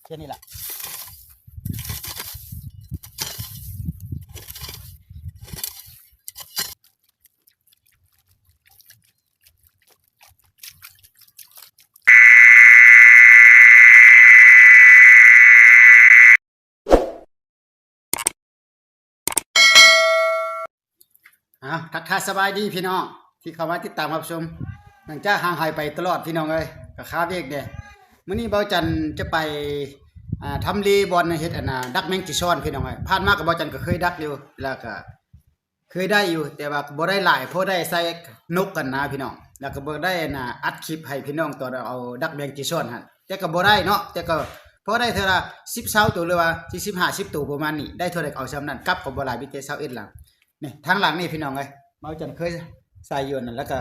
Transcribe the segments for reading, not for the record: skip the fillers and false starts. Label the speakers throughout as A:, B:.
A: แค่นี้แหละทักทายสบายดีพี่น้องที่เข้ามาติดตามรับชมหลังจากห่างหายไปตลอดพี่น้องเอ้ยกับค้าเด็กเด้มื้อนี้เบาจันจะไปทำรีบอลเฮ็ดดักแมงจีซ้อนพี่น้องเอ้ยผ่านมากับเบาจันก็เคยดักอยู่แล้วก็เคยได้อยู่แต่ว่าบ่ได้หลายเพราะได้ใส่นกกันนะพี่น้องแล้วก็บ่ได้อัดคลิปให้พี่น้องตอนเอาดักแมงจีซ้อนหั่นแต่ก็บ่ได้เนาะแต่ก็พอได้เท่าละ10-20ตัวหรือว่า40-50ตัวประมาณนี้ได้เท่าใดก็เอาซำนั้นกลับก็บ่หลายมีแต่21หลังนี่ทางหลังนี่พี่น้องเอ้ยเบาจันเคยใส่อยู่นั่นแล้วก็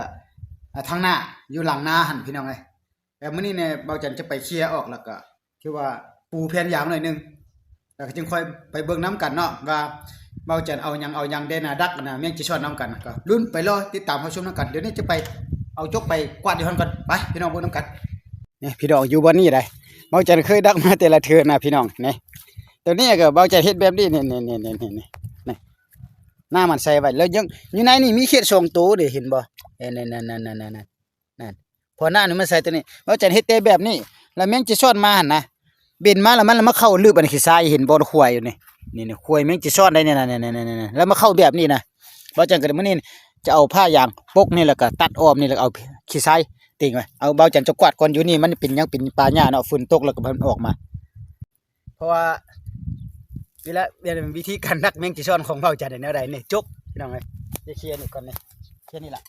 A: ทางหน้าอยู่หลังนาหั่นพี่น้องเอ้ยแต่มื้อนี้เนี่ยเบาจันจะไปเคลียร์ออกแล้วก็คือว่าปูแผ่นยางหน่อยนึงแล้วก็จึงค่อยไปเบิ่งนํกันเนาะว่าเบาจันเอาหยังได้ดักแม่งสิช้อนนํกันก็ลุ้นไปรอติดตามรับชมนํกันเดี๋ยวนี้จะไปเอาจกไปกวาดอยู่หั่นก่อนไปพี่น้องเบิ่งนํกันนี่พี่น้องอยู่บ่นี้ได้เบาจันเคยดักมาแต่ละเทื่อนะพี่น้องนี่ตัวนี้ก็เบาจันเฮ็ดแบบนี้นี่หน้ามันใส่ไว้แล้วยังอยู่ในนี่มีเขียด2ตัวเด้เห็นบ่นั่นพอหน้านี่มันใส่ตัวนี้เบาจันเฮ็ดแต่แบบนี้แล้วแม่งสิช้อนมาหั่นนะเบ็นมาแล้วมันมาเข้าลึกอันขี้ทรายเห็นบ่ขวยอยู่นี่ขวยแม่งสิช้อนได้นี่แล้วมาเข้าแบบนี้นะเบาจันก็มื้อนี้จะเอาผ้ายางปกนี่แล้วก็ตัดอ้อมนี่แล้วเอาขี้ทรายติ่งไว้เอาเบาจันจะกวาดก่อนอยู่นี่มันเป็นหยังเป็นปลาหญ้าเนาะฝนตกแล้วก็มันออกมาเพราะว่าเวลาวิธีการดักแมงจีซ้อนของเบาจันแนวใดนี่จกพี่น้องเอ้ยจะเคลียร์นี่ก่อนนี่แค่นี้ล่ะ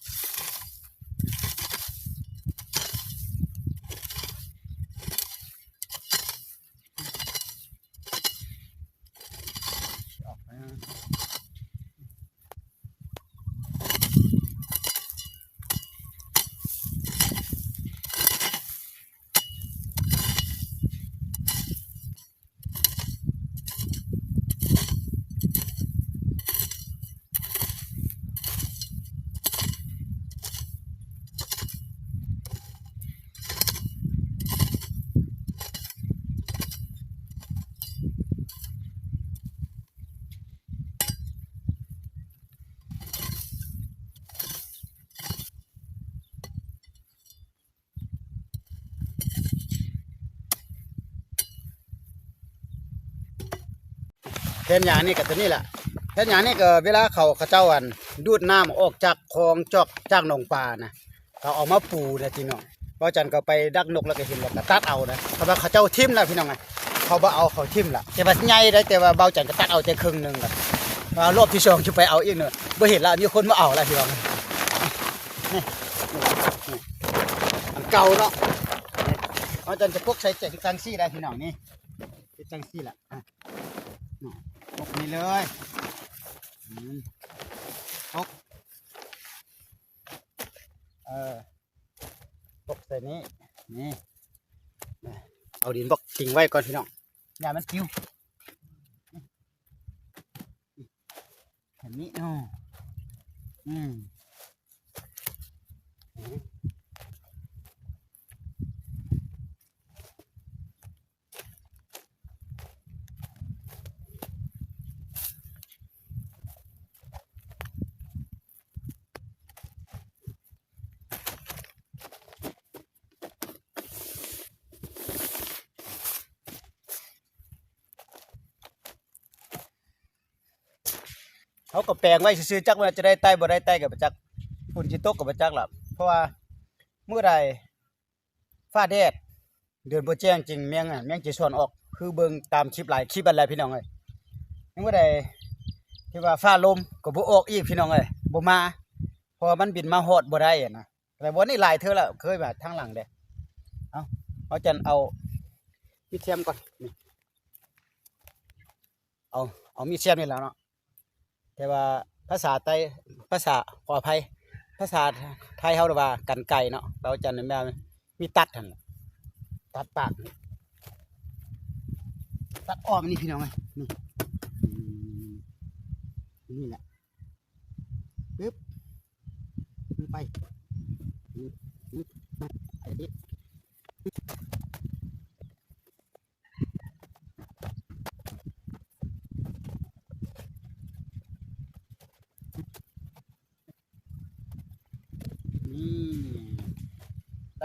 A: แค่นี้นี่ก็ตัวนี้ล่ะแค่นี้นี่ก็เวลาเขาเจ้าดูดน้ำออกจากคลองจากหนองปลานะเขาเอามาปูนะพี่น้องเบาจันก็ไปดักนกแล้วก็เห็นแล้วก็ตัดเอานะเพราะว่าเขาเจ้าทิ่มแล้วพี่น้องไงเขาบ่เอาเขาทิ่มล่ะแต่ว่าใหญ่ได้แต่ว่าเบาจันก็ตัดเอาแต่ครึ่งนึงล่ะรอบที่2จะไปเอาอีกเนาะบ่เห็นแล้วมีคนมาเอาแล้วพี่น้องนี่อันเก่าเนาะเบาจันจะพกใส่จังซี่ได้พี่น้องนี่จังซี่ล่ะปกนี่เลยปกปกใส่นี้นี่เอาดินบล็อกทิ้งไว้ก่อนพี่น้องอย่ามันกิ้วแบบนี้เนาะเขาก็แปลงไว้ซื่อๆจักว่าจะได้ไต่บ่ได้ไต่กับจักฝุ่นจิตกกับจักล่ะเพราะว่าเมื่อใดฟ้าแดดเดือนบ่แจ้งจริงแมงจีซ้อนออกคือเบิ่งตามคลิปหลายคลิปอะไรพี่น้องเอ้ยเมื่อใดที่ว่าฟ้าลมก็บ่ออกอีกพี่น้องเอ้ยบ่มาเพราะมันบินมาฮอดบ่ได้นะแต่บ่นี่หลายเทื่อแล้วเคยมาทางหลังเด้เอาจันเอามีดเทียมก่อนนี่เอามีดเทียมนี่แล้วเนาะแต่ว่าภาษาไทยภาษาขออภัยภาษาไทยเฮาเรียกว่ากันไก่เนาะเราจันแม่มีตัดหั่นตัดปากตัดอ้อมนี่พี่น้องเอ้ยนี่แหละปึ๊บไป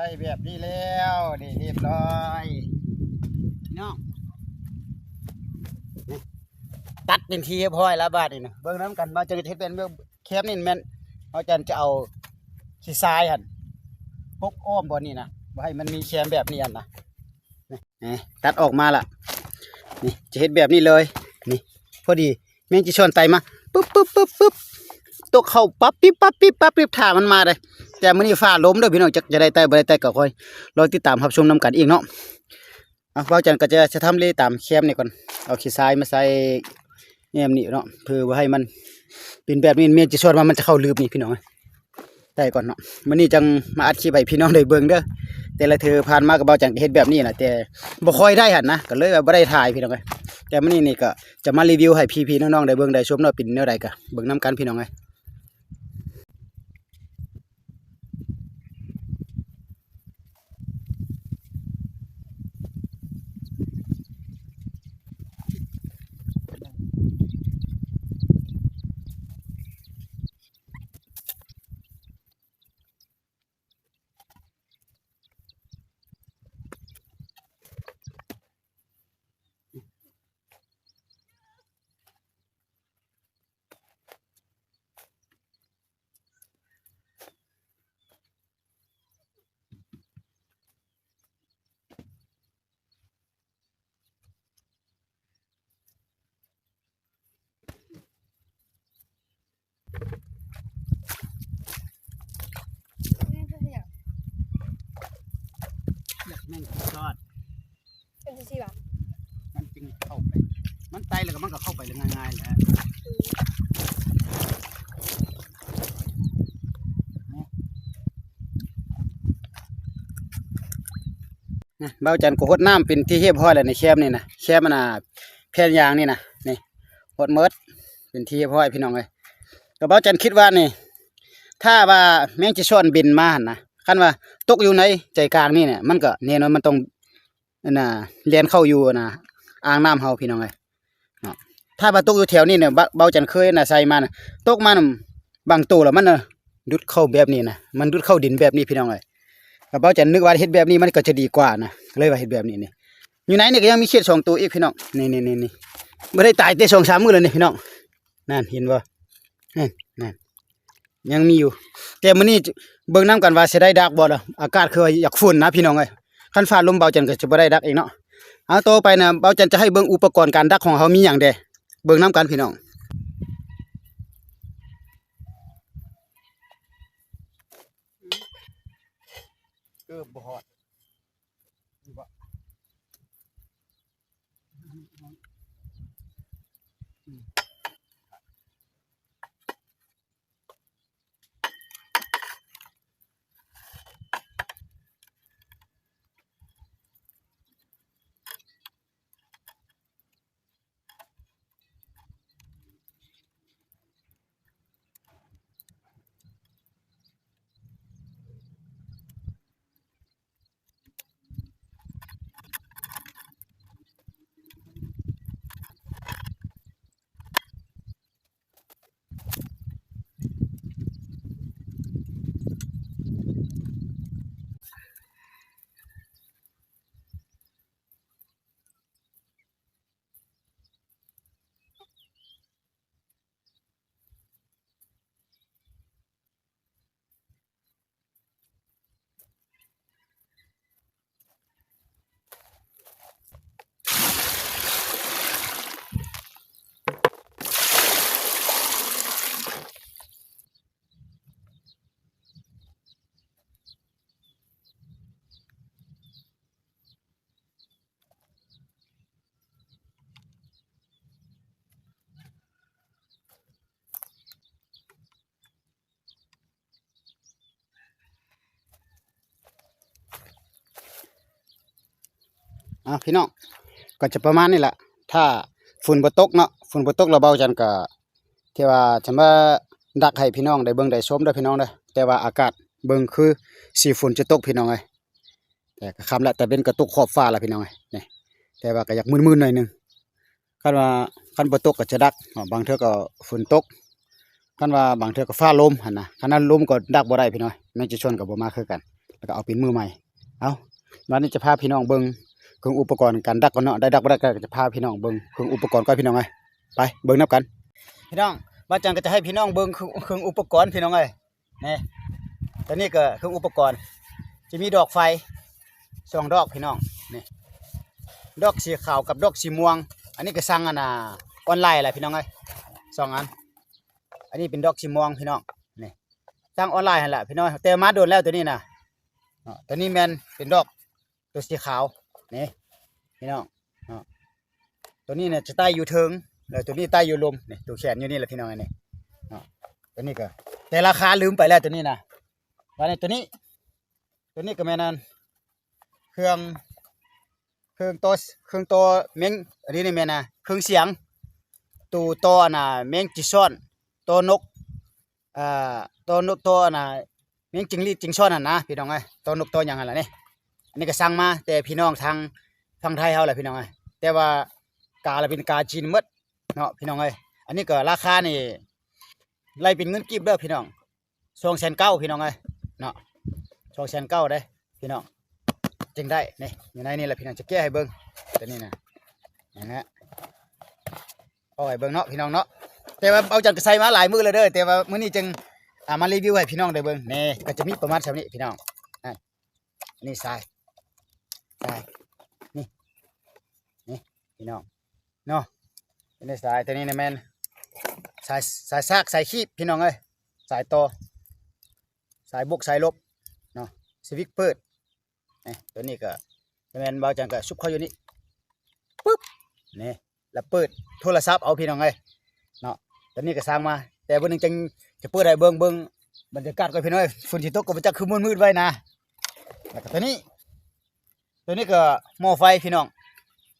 A: ได้แบบนี้แล้วนี่เรียบร้อยพี่น้องตัดเป็นทีเรียบร้อยแล้วบาดนี่นะเบิ่งน้ำกันมาจะเฮ็ดเป็นเบิ่งแคบนี่แม่นเอาจันจะเอาขี้ทรายหั่นปกอ้อมบ่นี่นะบ่ให้มันมีแคมแบบนี้หั่นนะนี่ตัดออกมาละนี่จะเฮ็ดแบบนี้เลยนี่พอดีแมงจีชอนไตมาปึ๊บปึ๊บปึ๊บปึ๊บตกเข้าปั๊บปิ๊บปั๊บปิ๊บปั๊บปิ๊บถ่ามันมาเลยแต่มื้อนี้ฟ้าล้มเด้อพี่น้องจะได้ไตบ่ได้ไตก็ค่อยรอติดตามรับชมนำกันอีกเนาะเอาเว้าจันก็จะทำเลตามแคมนี่ก่อนเอาขี้ทรายมาใส่แหนมนี่เนาะเพื่อบ่ให้มันเป็นแบบนี้แมงจีชอนว่ามันจะเข้าลืบนี่พี่น้องได้ก่อนเนาะมื้อนี้จังมาอัดคลิปให้พี่น้องได้เบิ่งเด้อแต่ละเธอผ่านมากับเบาจังก็เฮ็ดแบบนี้น่ะแต่บ่ค่อยได้หั่นนะก็เลยว่าบ่ได้ถ่ายพี่น้องเอ้ยแต่มื้อนี้นี่ก็จะมารีวิวให้พี่ๆน้องๆได้เบิ่งได้ชมเนาะเป็นแนวใดก็เบิ่งนํกันพี่น้องเอ้ยแม่งยอด
B: เป็นสิบ่ะ
A: มันจึงเข้าไปมันไตแล้วก็มันก็เข้าไปได้ง่ายๆแหละนะเบาจันก็หดน้ำเป็นที่เรียบร้อยแล้วในแคมนี่นะแคมมันน่ะแผ่นยางนี่นะนี่หดเมิดเป็นที่เรียบร้อยพี่น้องเอ้ยก็เบาจันคิดว่านี่ถ้าว่าแมงจีชอนบินมาหั่นนะคันว่าตกอยู่ในใจกลางนี่เนี่ยมันก็แน่นอนมันต้องนั่นน่ะเลียนเข้าอยู่น่ะอ่างน้ำเฮาพี่น้องเอ้ยเนาะถ้าว่าตกอยู่แถวนี้เนี่ยเบาจันเคยน่ะใส่มาน่ะตกมาน่ะบางตัวแล้วมันน่ะดุดเข้าแบบนี้นะมันดุดเข้าดินแบบนี้พี่น้องเอ้ยก็เบาจันนึกว่าเฮ็ดแบบนี้มันก็จะดีกว่านะเลยว่าเฮ็ดแบบนี้นี่อยู่ไหนนี่ก็ยังมีเขียด2ตัวอีกพี่น้องนี่บ่ได้ตายแต่2-3มื้อแล้วนี่พี่น้องนั่นเห็นบ่นั่นยังมีอยู่แต่มื้อนี้เบิ่งนํกันว่าสิได้ดักบ่ล่ะอากาศคืออยากฝุ่นนะพี่น้องเอ้ยคันฟ้าลมเบาจันก็จะบ่ได้ดักอีกเนาะเอาต่อไปนะเบาจันจะให้เบิ่งอุปกรณ์การดักของเฮามีหยังแดเบิ่งนํกันพี่น้องบ่ฮอดพี่น้องก็จะประมาณนี้แหละถ้าฝุ่นบ่ตกเนาะฝุ่นบ่ตกแล้วเบาจันก็ที่ว่าจะมาดักให้พี่น้องได้เบิ่งได้ชมเด้อพี่น้องเด้อแต่ว่าอากาศเบิ่งคือสีฝนจะตกพี่น้องเอ้ยแต่ก็ค่ำแล้วแต่เป็นก็ตกขอบฟ้าแล้วพี่น้องเอ้ยนี่แต่ว่าก็อยากมึนๆหน่อยนึงคันว่าคันบ่ตกก็จะดักบางเทื่อก็ฝนตกคันว่าบางเทื่อก็ฟ้าลมหั่นน่ะคันนั้นลมก็ดักบ่ได้พี่น้องแม่งจะชนก็บ่มาคือกัน แล้วก็เอาเป็นมือใหม่เอาวันนี้จะพาพี่น้องเบิ่งเครื่องอุปกรณ์การดักก่อนเนาะได้ดักบ่ได้ก็จะพาพี่น้องเบิ่งเครื่องอุปกรณ์ก่อนพี่น้องเอ้ยไปเบิ่งนํกันพี่น้องว่าจังก็จะให้พี่น้องเบิ่งเครื่องอุปกรณ์พี่น้องเอ้ยนี่ตัวนี้ก็เครื่องอุปกรณ์จะมีดอกไฟ2ดอกพี่น้องนี่ดอกสีขาวกับดอกสีม่วงอันนี้ก็สั่งออนไลน์แหละพี่น้องเอ้ย2อันอันนี้เป็นดอกสีม่วงพี่น้องนี่สั่งออนไลน์หั่นแหละพี่น้องแต่มาโดนแล้วตัวนี้นะตัวนี้แม่นเป็นดอกตัวสีขาวนี่พี่น้องตัวนี้เนี่ยจะใต้อยู่เทิงแล้วตัวนี้ใต้อยู่ลมนี่ตัวแขนอยู่นี่แหละพี่น้องนี่ตัวนี้ก็แต่ราคาลืมไปแล้วตัวนี้นะว่าในตัวนี้ก็แม่นเครื่องตัวเม้งอันนี้นี่แม่นเครื่องเสียงตัวต่อเม้งจิซ่อนตัวนกตัวนกตัวเม้งจิงลีดจิงซ่อนนะพี่น้องเอ้ยตัวนกตัวอย่างนั้นล่ะนี่อันนี้ก็สั่งมาแต่พี่น้องทางฝั่งไทยเฮาแหละพี่น้องเอ้ยแต่ว่ากาละเป็นกาจีนหมดเนาะพี่น้องเอ้ยอันนี้ก็ราคานี่ไล่เป็นเงินกีบเด้อพี่น้อง2,900,000พี่น้องเอ้ยเนาะ2,900,000ได้พี่น้องจึงได้นี่อยู่ในนี่แหละพี่น้องจะแก้ให้เบิ่งตัวนี้นะอย่างเงี้ยเอาให้เบิ่งเนาะพี่น้องเนาะแต่ว่าเอาจังก็ใส่มาหลายมื้อแล้วเด้อแต่ว่ามื้อนี้จึงมารีวิวให้พี่น้องได้เบิ่งนี่ก็จะมีประมาณแบบนี้พี่น้องนี่ทรายนี่พี่น้องเนาะนี่ทรายตัวนี้นะแม่นสายซากสายคีบพี่น้องเอ้ยสายต่อสายบกสายลบเนาะสวิกเปิดตัวนี้ก็แม่นเบาจังก็ซุบเข้าอยู่นี่ปึ๊บนี่แล้วเปิดโทรศัพท์เอาพี่น้องเอ้ยเนาะตัวนี้ก็สร้างมาแต่เบิ่งจังจะเปิดให้เบิ่งบรรยากาศก็พี่น้องเอ้ยฝนสิตกก็บ่จักคือมืดๆไว้นะแล้วก็ตัวนี้ก็หม้อไฟพี่น้อง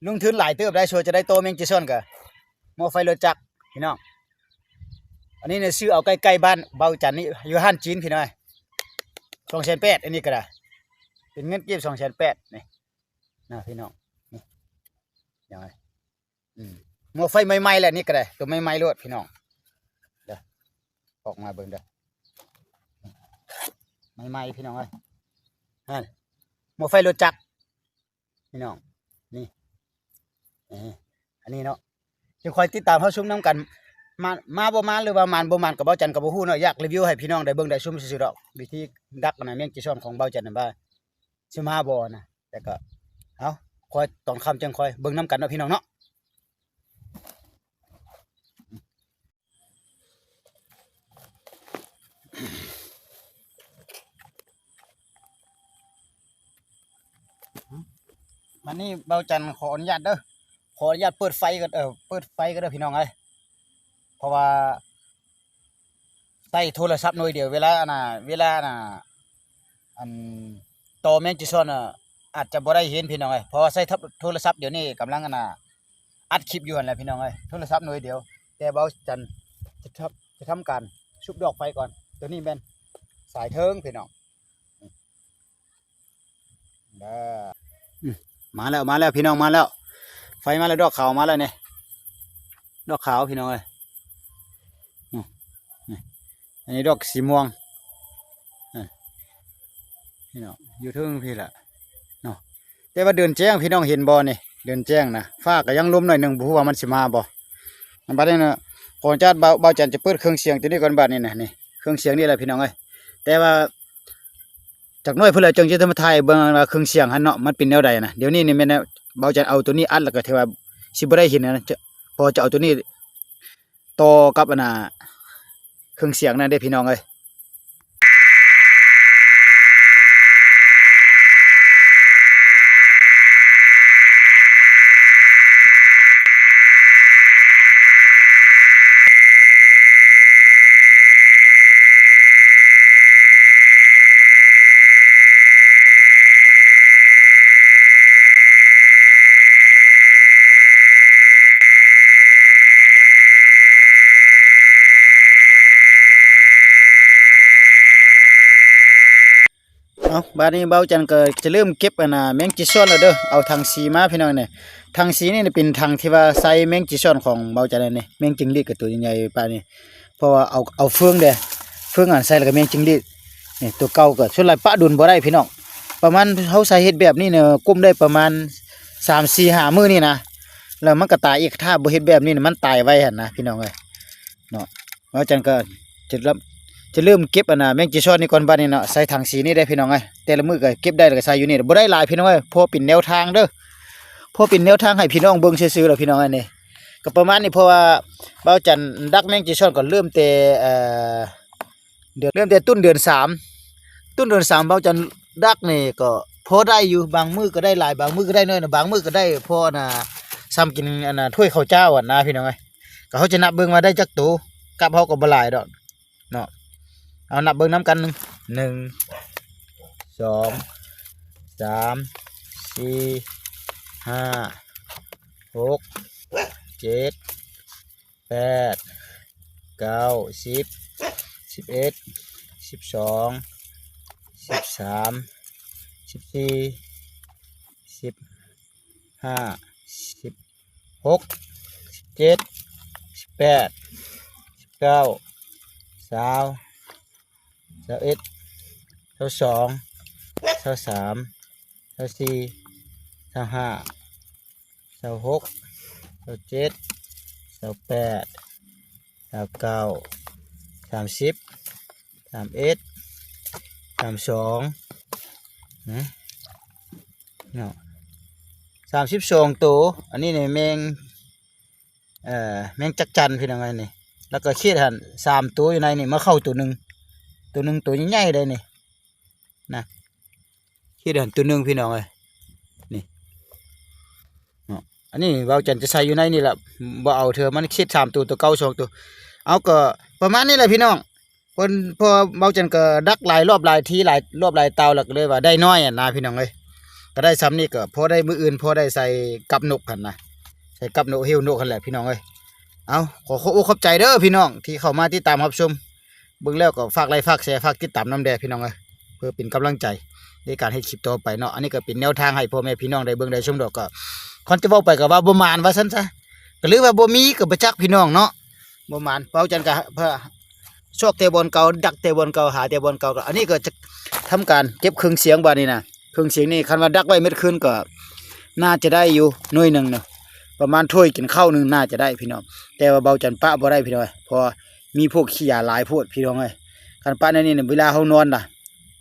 A: ลงทุนหลายเติบได้โชว์จะได้โตแมงจีซอนก็หม้อไฟรถจักรพี่น้องอันนี้เนี่ยซื้อเอาใกล้ๆบ้านเบาจันนี่อยู่ห้านจีนพี่น้อง2,800,000อันนี้ก็ได้เป็นเงินเก็บ2,800,000นี่นะพี่น้องนี่ยังไงหม้อไฟใหม่ๆแหละนี่ก็ได้ตัวใหม่ๆโลดพี่น้องเด้อออกมาเบิ่งเด้อใหม่ๆพี่น้องเอ้ยหม้อไฟรถจักรพี่น้องนี่อันนี้เนาะจะคอยติดตามเฮาชมนํกันมาบ่มาหรือว่ามานบ่มานกับเบาจันกับบ่ฮู้เนาะอยากรีวิวให้พี่น้องได้เบิ่งได้ชมซื่อๆดอกวิธีดักแมงจีซ่อนของเบาจันนั่นว่าสิมาบ่นะแต่ก็เอาคอยตอนค่ำจังคอยเบิ่งนํกันเนาะพี่น้องเนาะวันนี้เบาจันขออนุญาตเด้อขออนุญาตเปิดไฟกันเปิดไฟกันเด้อพี่น้องเอ้ยเพราะว่าใต้โทรศัพท์หน่อยเดียวเวลาอันต่อแมงจีซอนอาจจะบ่ได้เห็นพี่น้องเอ้ยเพราะว่าใช้โทรศัพท์เดี๋ยวนี้กำลังอัดคลิปอยู่นั่นแหละพี่น้องเอ้ยโทรศัพท์หน่อยเดียวแต่เบาจันจะทำการชุบดอกไฟก่อนตัวนี้แม่นสายเทิงพี่น้องมาแล้วพี่น้องมาแล้วไฟมาแล้วดอกขาวมาแล้วเนี่ยดอกขาวพี่น้องเอ้ยอันนี้ดอกสีม่วงพี่น้องอยู่ทึ่งพี่ละเนาะแต่ว่าเดินแจ้งพี่น้องเห็นบ่นี่เดินแจ้งนะฟ้าก็ยังลมหน่อยหนึ่งบ่ฮู้ว่ามันสิมาบ่มันบัดนี้นะขออนุญาตเบาจันจะเปิดเครื่องเสียงตัวนี้ก่อนบัดนี้นะนี่เครื่องเสียงนี่แหละพี่น้องเอ้ยแต่ว่าจากน้อยเพิ่นละจังจะมาถ่ายเบิ่งว่าเครื่องเสียงหั่นเนาะมันเป็นแนวใดนะเดี๋ยวนี้นี่แม่นเบาจันเอาตัวนี้อัดแล้วก็ที่ว่าสิบ่ได้เห็นนะพอจะเอาตัวนี้ต่อกับเครื่องเสียงนั่นเด้พี่น้องเอ้ยเอาบาดนี้เบาจันก็จะเริ่มเก็บแมงจีซอนแล้วเด้อเอาถังสีมาพี่น้องเนี่ยถังสีนี่เป็นถังที่ว่าใส่แมงจีซอนของเบาจันนี่แมงจิงหรีดกับตัวใหญ่ๆปานนี้เพราะว่าเอาเฟืองเด้อเฟืองใส่แล้วก็แมงจิงหรีด นี่ตัวเก่าก็ส่วนหลายปะดุลบ่ได้พี่น้องประมาณเฮาใส่เฮ็ดแบบนี้เนี่ยกุมได้ประมาณ3-4-5 มื้อนี่นะแล้วมันก็ตายอีกถ้าบ่เฮ็ดแบบนี้มันตายไว้หั่นนะพี่น้องเอ้ยเนาะแล้วจังก็จะเริ่มเก็บอันน่ะแมงจีซอนนี่ก่อนบัดนี้เนาะใส่ถังสีนี่ได้พี่น้องเอ้ยแต่ละมื้อก็เก็บได้แล้วก็ใส่อยู่นี่บ่ได้หลายพี่น้องเอ้ยพอเป็นแนวทางเด้อพอเป็นแนวทางให้พี่น้องเบิ่งซื่อๆแล้วพี่น้องเอ้ยนี่ก็ประมาณนี้เพราะว่าเบาจันดักแมงจีซอนก็เริ่มแต่เริ่มแต่ต้นเดือน3ต้นเดือน3เบาจันดักนี่ก็พอได้อยู่บางมื้อก็ได้หลายบางมื้อก็ได้น้อยนะบางมื้อก็ได้พอน่ะซ้ำกินอันน่ะถ้วยข้าวเจ้าอ่ะนะพี่น้องเอ้ยก็เขาจะนับเบิ่งว่าได้จักตัวกับเฮาก็บ่หลายดอกเนาะเอานับเบิ่งนํกัน1 2 3 4 5 6 7 8 9 10 11 12 13 14 15 16 17 18 19 20 21 22 23 24 25 26 27 28 29 30 31 32เนาะ32ตัวอันนี้เนี่ยแมงแมงจักจั่นพี่น้องไงนี่แล้วก็ขี้หัน3ตัวอยู่ในนี่มาเข้าตัวหนึ่งตัวใหญ่ๆเลยนี่นะขี้หันตัวหนึ่งพี่น้องเอ้ยนี่เนาะอันนี้เบาจันจะใส่อยู่ในนี่แหละบ่เอาเธอมันขี้3ตัวเก่า2ตัวเอาก็ประมาณนี้แหละพี่น้องพอเบาจันก็ดักหลายรอบหลายทีหลายรอบหลายเตาแล้วก็เลยว่าได้น้อยอ่ะนะพี่น้องเอ้ยก็ได้ซ้ำนี่ก็พอได้มื้ออื่นพอได้ใส่กับนกหั่นนะใส่กับนกเฮวนกหั่นแหละพี่น้องเอ้ยเอาขอบใจเด้อพี่น้องที่เข้ามาติดตามรับชมเบิ่งแล้วก็ฝากไลค์ฝากแชร์ฝากติดตามน้ำแดงพี่น้องเอ้ยเพื่อเป็นกำลังใจในการให้คลิปต่อไปเนาะอันนี้ก็เป็นแนวทางให้พ่อแม่พี่น้องได้เบิ่งได้ชมดอกก็คนจะเว้าไปก็ว่าบ่มานว่าซั่นซะก็หรือว่าบ่มีก็บ่จักพี่น้องเนาะบ่มานเว้าจันก็เพื่อโชคเตะบอลเก่าดักเตะบอลเก่าหาเตะบอลเก่าก็อันนี้ก็จะทำการเก็บเครื่องเสียงบัดนี้นะเครื่องเสียงนี่คันว่าดักไว้เม็ดคืนก็น่าจะได้อยู่หน่วยหนึงเนาะประมาณถ้วยกินข้าวนึงน่าจะได้พี่น้องแต่ว่าเบาจันปะบ่ได้พี่น้องเพราะมีพวกขี้ยาหลายพวกพี่น้องเอ้ยคันปะในนี่เวลาเฮานอนน่ะ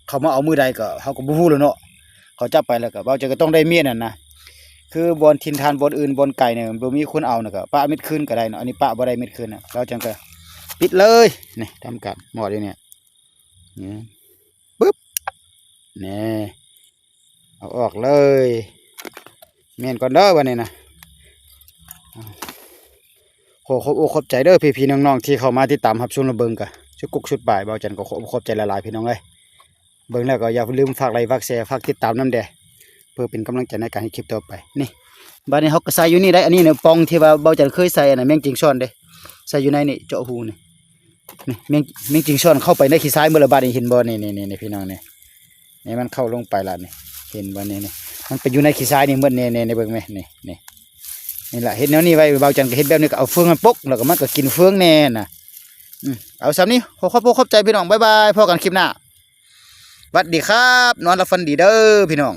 A: เขามาเอามือใดก็เฮาก็บ่ฮู้แล้วเนาะเขาจับไปแล้วก็เบาจันก็ต้องได้เมียนั่นนะคือบอนทินทานบอนอื่นบอนไก่เนี่ยบ่มีคนเอาน่ะก็ปะเม็ดคืนก็ได้เนาะอันนี้ปะบ่ได้เม็ดคืนน่ะเบาจันก็ปิดเลยนี่ทำการหมดเลยเนี่ยปึ๊บนี่เอาออกเลยเมียนก่อนเด้อวันนี้นะขอบใจเด้อพี่ๆน้องๆที่เข้ามาติดตามรับชมระเบิงกะชุดกุกชุดบ่ายเบาจันก็ขอบใจหลายๆพี่น้องเอ้ยเบิ่งแล้วก็อย่าลืมฝากไลค์ฝากแชร์ฝากติดตามน้ำแดงเพื่อเป็นกำลังใจในการให้คลิปต่อไปนี่บัดนี้เขาก็ใส่อยู่นี่ได้อันนี้เนี่ยปองที่ว่าเบาจันเคยใส่อันน่ะแมงจิงซ่อนเด้ใส่อยู่ในนี่เจาะหูนี่แมงจิงซ่อนเข้าไปในขี้ซ้ายเมื่อละบาดนี้เห็นบ่นี่พี่น้องนี่มันเข้าลงไปละนี่เห็นบ่นี่มันไปอยู่ในขี้ซ้ายนี่เมื่อนี่เบิ่งไหมนี่แหละเห็ดแนวนี้ไว้เบาจันก็เห็ดแบบนี้ก็เอาเฟืองมันปกแล้วก็มันก็กินเฟืองแน่น่ะเอาซ้ำนี้ขอบใจพี่น้องบ๊ายบายพอกันคลิปหน้าสวัสดีครับนอนหลับฝันดีเด้อพี่น้อง